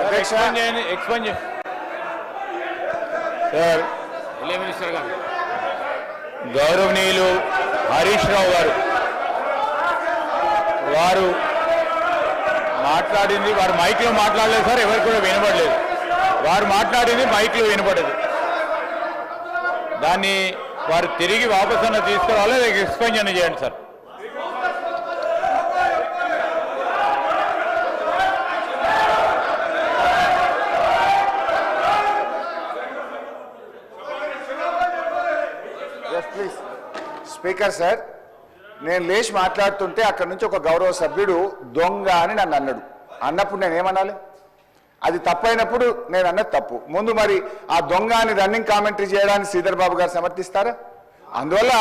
అధ్యక్ష sir minister గారు గౌరవనీయులు హరీష్ రావు గారు వారు మాట్లాడింది వారు మైక్లో మాట్లాడలేదు సార్, ఎవరికి కూడా వినపడలేదు. వారు మాట్లాడింది మైక్లో వినపడదు. దాన్ని వారు తిరిగి వాపసు అన్న తీసుకురావాలి, ఎక్స్ప్లెయిన్ చేయండి సార్. ప్లీజ్ స్పీకర్ సార్, నేను లేచి మాట్లాడుతుంటే అక్కడి నుంచి ఒక గౌరవ సభ్యుడు దొంగ అని నన్ను అన్నాడు. అన్నప్పుడు నేనేమనాలి? అది తప్పైనప్పుడు నేను అన్నది తప్పు. ముందు మరి ఆ దొంగ అని రన్నింగ్ కామెంటరీ చేయడానికి శ్రీధర్ బాబు గారు సమర్థిస్తారా? అందువల్ల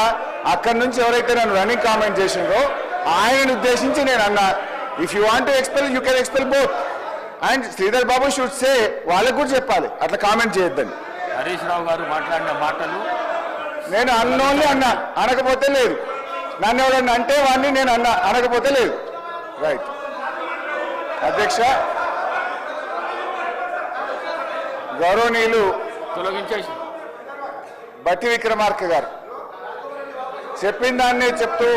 అక్కడి నుంచి ఎవరైతే నన్ను రన్నింగ్ కామెంట్ చేసిందో ఆయనను ఉద్దేశించి నేను అన్నా, if you want to expel you can expel both and Sridhar Babu should say, వాళ్ళకు కూడా చెప్పాలి అట్లా కామెంట్ చేయొద్దని. హరీష్ రావు గారు మాట్లాడిన మాటలు నేను అన్నోన్లీ అన్నా, అనకపోతే లేదు. నన్ను ఎవరన్నా అంటే వాడిని నేను అన్నా, అనకపోతే లేదు. రైట్ అధ్యక్ష, గౌరవనీయులు తొలగించేసి బట్టి విక్రమార్క గారు చెప్పిన దాన్నే చెప్తూ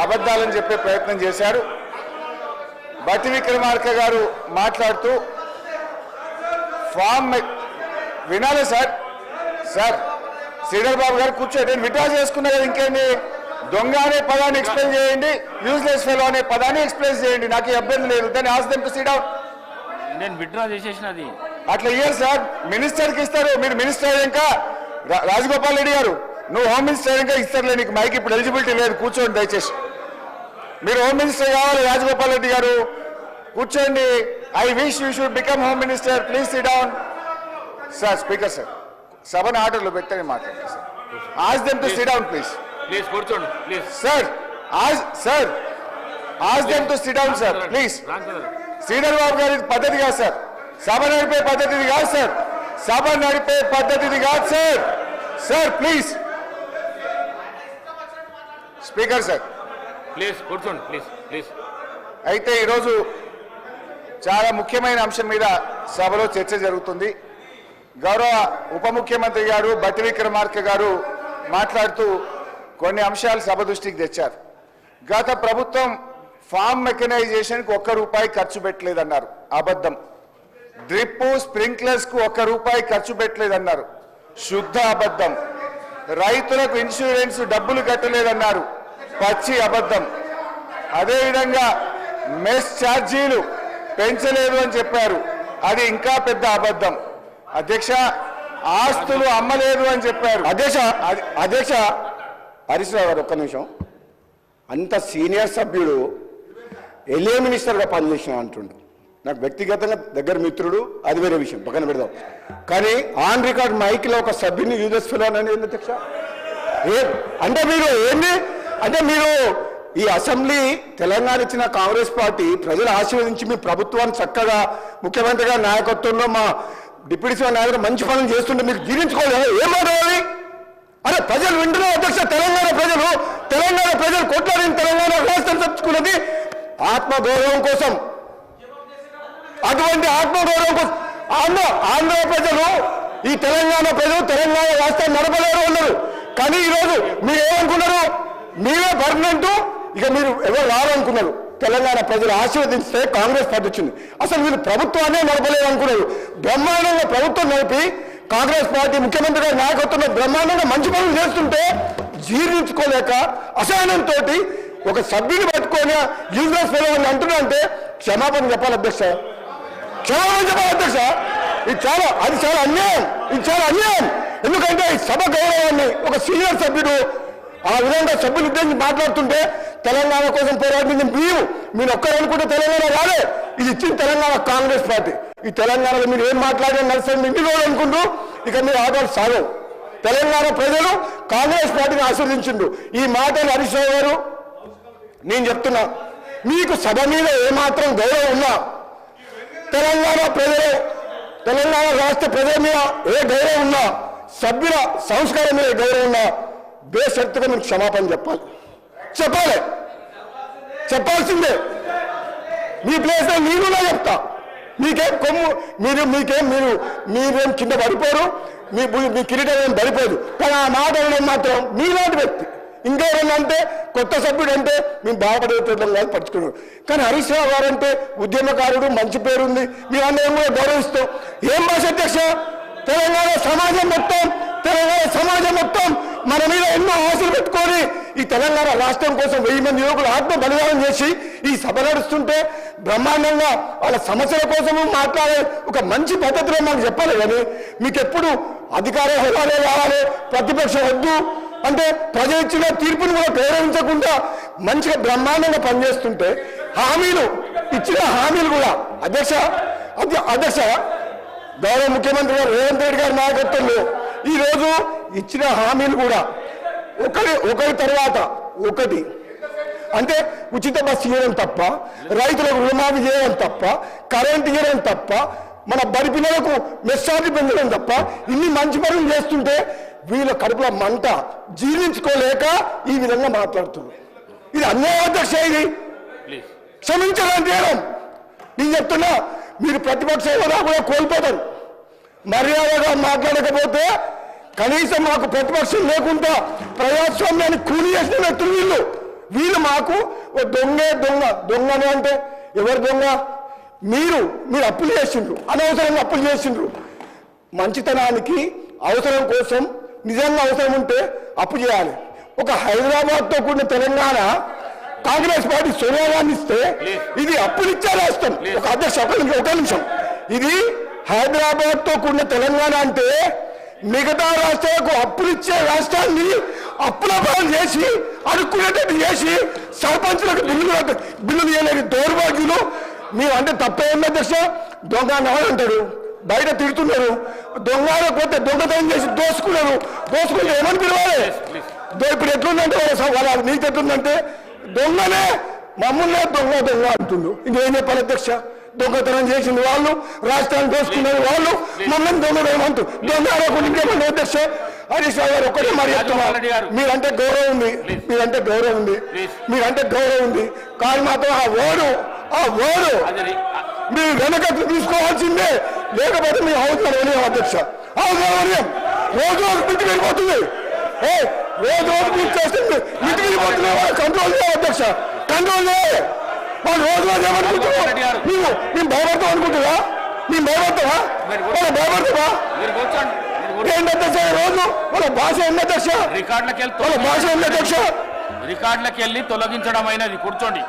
అబద్ధాలని చెప్పే ప్రయత్నం చేశారు. బట్టి విక్రమార్క గారు మాట్లాడుతూ ఫామ్ వినాలి సార్. సార్ శ్రీధర్ బాబు గారు కూర్చోండి, నేను విడ్రా చేసుకున్నా కదా, ఇంకేంటి? దొంగ అనే పదాన్ని ఎక్స్ప్లెయిన్ చేయండి, యూజ్లెస్ ఫెలో అనే పదాన్ని ఎక్స్ప్లెయిన్ చేయండి, నాకు ఇబ్బంది లేదు. దాన్ని ask them to sit down. నేను విత్డ్రా చేసేసినది అట్లా ఇయ్యారు సార్, మినిస్టర్కి ఇస్తారు. మీరు మినిస్టర్ అయ్యాక రాజగోపాల్ రెడ్డి గారు, నువ్వు హోమ్ మినిస్టర్ అయ్యాక ఇస్తారులే, నీకు మైక్ ఇప్పుడు ఎలిజిబిలిటీ లేదు, కూర్చోండి దయచేసి. మీరు హోమ్ మినిస్టర్ కావాలి రాజగోపాల్ రెడ్డి గారు, కూర్చోండి. I wish you should become home minister, please sit down. Sir speaker sir, సభను ఆర్డర్లో పెట్టని మాట్లాడండి sir. Ask them to sit down please. Please కూర్చోండి please. Sir ask them to sit down sir please. Sridhar Babu గారి పద్ధతి కాదు సార్, సభ నడిపే పద్ధతిది కాదు సార్, సభ నడిపే పద్ధతిది కాదు sir. Sir please speaker sir please కూర్చోండి ప్లీజ్ ప్లీజ్. అయితే ఈరోజు చాలా ముఖ్యమైన అంశం మీద సభలో చర్చ జరుగుతుంది. గౌరవ ఉప ముఖ్యమంత్రి గారు బట్టి విక్రమార్క గారు మాట్లాడుతూ కొన్ని అంశాలు సభ దృష్టికి తెచ్చారు. గత ప్రభుత్వం ఫామ్ మెకనైజేషన్కి ₹1 ఖర్చు పెట్టలేదన్నారు, అబద్ధం. డ్రిప్ స్ప్రింక్లర్స్కు ₹1 ఖర్చు పెట్టలేదన్నారు, శుద్ధ అబద్ధం. రైతులకు ఇన్సూరెన్స్ డబ్బులు కట్టలేదన్నారు, పచ్చి అబద్ధం. అదేవిధంగా మెస్ ఛార్జీలు పెంచలేదు అని చెప్పారు, అది ఇంకా పెద్ద అబద్ధం. అధ్యక్ష, ఆస్తులు అమ్మలేదు అని చెప్పారు. అధ్యక్ష హరీష్ రావు గారు ఒక్క నిమిషం. అంత సీనియర్ సభ్యుడు ఎల్ఏ మినిస్టర్గా పనిచేసిన అంటుండు. నాకు వ్యక్తిగతంగా దగ్గర మిత్రుడు, అది వేరే విషయం, పక్కన పెడదాం. కానీ ఆన్ రికార్డ్ మైక్లో ఒక సభ్యుని యూజెస్ ఫెలో అనేది అధ్యక్ష. అంటే మీరు ఏంది అంటే మీరు ఈ అసెంబ్లీ తెలంగాణ ఇచ్చిన కాంగ్రెస్ పార్టీ ప్రజలు ఆశీర్వదించి మీ ప్రభుత్వాన్ని చక్కగా ముఖ్యమంత్రి గారి నాయకత్వంలో మా డిప్యూటీ సీఎం నాయకుడు మంచి పనులు చేస్తుంటే మీకు జీర్ణించుకోలేదు. ఏం మాట్లాడాలి? అరే ప్రజలు వింటున్నారు అధ్యక్ష. తెలంగాణ ప్రజలు కొట్లాడిన తెలంగాణ రాష్ట్రం తెచ్చుకున్నది ఆత్మగౌరవం కోసం. అటువంటి ఆత్మగౌరవం కోసం ఆంధ్ర ప్రజలు, ఈ తెలంగాణ ప్రజలు తెలంగాణ రాష్ట్రం నడపలేరు ఉన్నారు. కానీ ఈరోజు మీరు ఏమనుకున్నారు? మీరే పర్మనెంట్, ఇక మీరు ఎవరు రారనుకున్నారు. తెలంగాణ ప్రజలు ఆశీర్వదిస్తే కాంగ్రెస్ పార్టీ వచ్చింది. అసలు వీళ్ళు ప్రభుత్వాన్ని నడపలేరు అనుకున్నారు. బ్రహ్మాండంగా ప్రభుత్వం నడిపి కాంగ్రెస్ పార్టీ ముఖ్యమంత్రి గారి నాయకత్వంలో బ్రహ్మాండంగా మంచి పనులు చేస్తుంటే జీర్ణించుకోలేక అసహనంతో ఒక సభ్యుని పట్టుకొని యూజ్లెస్ ఫెలో అని అంటున్నా అంటే క్షమాపణ చెప్పాలి అధ్యక్ష, క్షమాపణ చెప్పాలి అధ్యక్ష. ఇది చాలా అన్యాయం, ఇది చాలా అన్యాయం. ఎందుకంటే ఈ సభ గౌరవాన్ని ఒక సీనియర్ సభ్యుడు ఆ విధంగా సభ్యులు ఉద్దేశించి మాట్లాడుతుంటే తెలంగాణ కోసం పోరాడింది మీరు ఒక్కరు అనుకుంటే తెలంగాణ రాలే, ఇది ఇచ్చిన తెలంగాణ కాంగ్రెస్ పార్టీ. ఈ తెలంగాణలో మీరు ఏం మాట్లాడినా నడుస్తుంది ఇంటి రోజు అనుకుంటూ ఇక మీరు ఆటలు సాగవు. తెలంగాణ ప్రజలు కాంగ్రెస్ పార్టీని ఆశీర్వదించిండు. ఈ మాటలు హరీష్ రావు గారు నేను చెప్తున్నా, మీకు సభ మీద ఏమాత్రం గౌరవం ఉన్నా, తెలంగాణ రాష్ట్ర ప్రజల మీద ఏ గౌరవం ఉన్నా, సభ్యుల సంస్కారం మీద గౌరవం ఉన్నా బేషరతుగా మీరు క్షమాపణ చెప్పాల్సిందే. మీ ప్లేస్లో నేనున్నా చెప్తా. మీకేం కొమ్ము మీరేం కింద పడిపోరు, మీ కిరీటం ఏం పడిపోదు. కానీ ఆ మాట అనడం మాత్రం మీలాంటి వ్యక్తి. ఇంకెవరన్నా అంటే కొత్త సభ్యుడు అంటే మేము బాధపడేటం కాదు పట్టుకున్నాడు. కానీ హరీష్ రావు గారు అంటే ఉద్యమకారుడు, మంచి పేరుంది, మేమందరం కూడా గౌరవిస్తాం. ఏం భాష అధ్యక్ష, తెలంగాణ సమాజం మొత్తం మన మీద ఎన్నో ఆశలు పెట్టుకొని ఈ తెలంగాణ రాష్ట్రం కోసం 1000 మంది యువకులు ఆత్మ బలిదానం చేసి ఈ సభ నడుస్తుంటే బ్రహ్మాండంగా వాళ్ళ సమస్యల కోసము మాట్లాడే ఒక మంచి పద్ధతిలో మాకు చెప్పాలి. కానీ మీకు ఎప్పుడు అధికార హోదాలే కావాలి, ప్రతిపక్షం వద్దు అంటే ప్రజలు ఇచ్చిన తీర్పును కూడా గౌరవించకుండా మంచిగా బ్రహ్మాండంగా పనిచేస్తుంటే ఇచ్చిన హామీలు కూడా అధ్యక్ష గౌరవ ముఖ్యమంత్రి గారు రేవంత్ రెడ్డి గారి నాయకత్వంలో ఈరోజు ఇచ్చిన హామీలు కూడా ఒకరి తర్వాత ఒకటి అంటే ఉచిత బస్సు ఇవ్వడం తప్ప, రైతులకు రుణమాఫీ చేయడం తప్ప, కరెంట్ ఇవ్వడం తప్ప, మన బడి పిల్లలకు మెస్సార్టీ పెంచడం తప్ప ఇన్ని మంచి పనులు చేస్తుంటే వీళ్ళ కడుపుల మంట జీర్ణించుకోలేక ఈ విధంగా మాట్లాడుతున్నారు. ఇది అన్యాయం అధ్యక్ష. ఇది క్షమించడం చేయడం. నేను చెప్తున్నా, మీరు ప్రతిపక్ష హోదా కూడా కోల్పోతారు. మర్యాదగా మాట్లాడకపోతే కనీసం మాకు ప్రతిపక్షం లేకుండా ప్రజాస్వామ్యాన్ని కూలి చేసిన వ్యక్తులు వీళ్ళు మాకు దొంగని అంటే ఎవరు దొంగ? మీరు అప్పులు చేసిండ్రు, అనవసరంగా అప్పులు చేసిండ్రు. మంచితనానికి అవసరం కోసం నిజంగా అవసరం ఉంటే అప్పు చేయాలి. ఒక హైదరాబాద్తో కూడిన తెలంగాణ కాంగ్రెస్ పార్టీ సోనియా గాంధీ ఇస్తే ఇది అప్పులిచ్చే రాష్ట్రం. ఒక అధ్యక్ష ఒక నిమిషం, ఇది హైదరాబాద్తో కూడిన తెలంగాణ అంటే మిగతా రాష్ట్రాలకు అప్పులిచ్చే రాష్ట్రాన్ని అప్పుల పాలు చేసి అడుక్కునేటట్టు చేసి సర్పంచులకు బిల్లులు చేయలేని దౌర్భాగ్యులు మీరు. అంటే తప్పే ఉంది అధ్యక్ష. దొంగ అంటారు, బయట తిడుతున్నారు, దొంగపోతే దొంగతనం చేసి దోసుకుంటే ఏమని పిలవాలి? ఇప్పుడు ఎట్లుందంటే వాళ్ళ నీకు ఎట్లుందంటే దొంగనే మమ్మల్నే దొంగ అంటుండు. ఇంకేం చెప్పాలి అధ్యక్ష? దొంగతనం చేసిన వాళ్ళు, రాష్ట్రాన్ని దోసుకునే వాళ్ళు మమ్మల్ని దొంగతనం దొంగ ఇంకేమన్నా అధ్యక్ష. హరీష్ రావు గారు ఒక్కటే మరి చెప్తున్నారు, మీరంటే గౌరవం ఉంది, కానీ మాత్రం ఆ ఓడు మీరు వెనక తీసుకోవాల్సిందే, లేకపోతే మీ అవసరం అధ్యక్ష. అవసరం రోజు మితికి వెళ్ళిపోతుంది, రోజు మీరు చేస్తుంది మితికి వెళ్ళిపోతుంది. కంట్రోల్ చేయాలి అధ్యక్ష, కంట్రోల్ చేయాలి. వాళ్ళు రోజు ఏమనుకుంటున్నారు? మేము భయపడతాం అనుకుంటున్నా? మేము భయపడతావా? వాళ్ళు భయపడతావా? ఏంటి అధ్యక్ష? రోజు వాళ్ళ భాష ఏంటి అధ్యక్ష? రికార్డులకు వాళ్ళ భాష ఏంటి అధ్యక్ష? రికార్డులకు వెళ్ళి తొలగించడం అయినది. కూర్చోండి.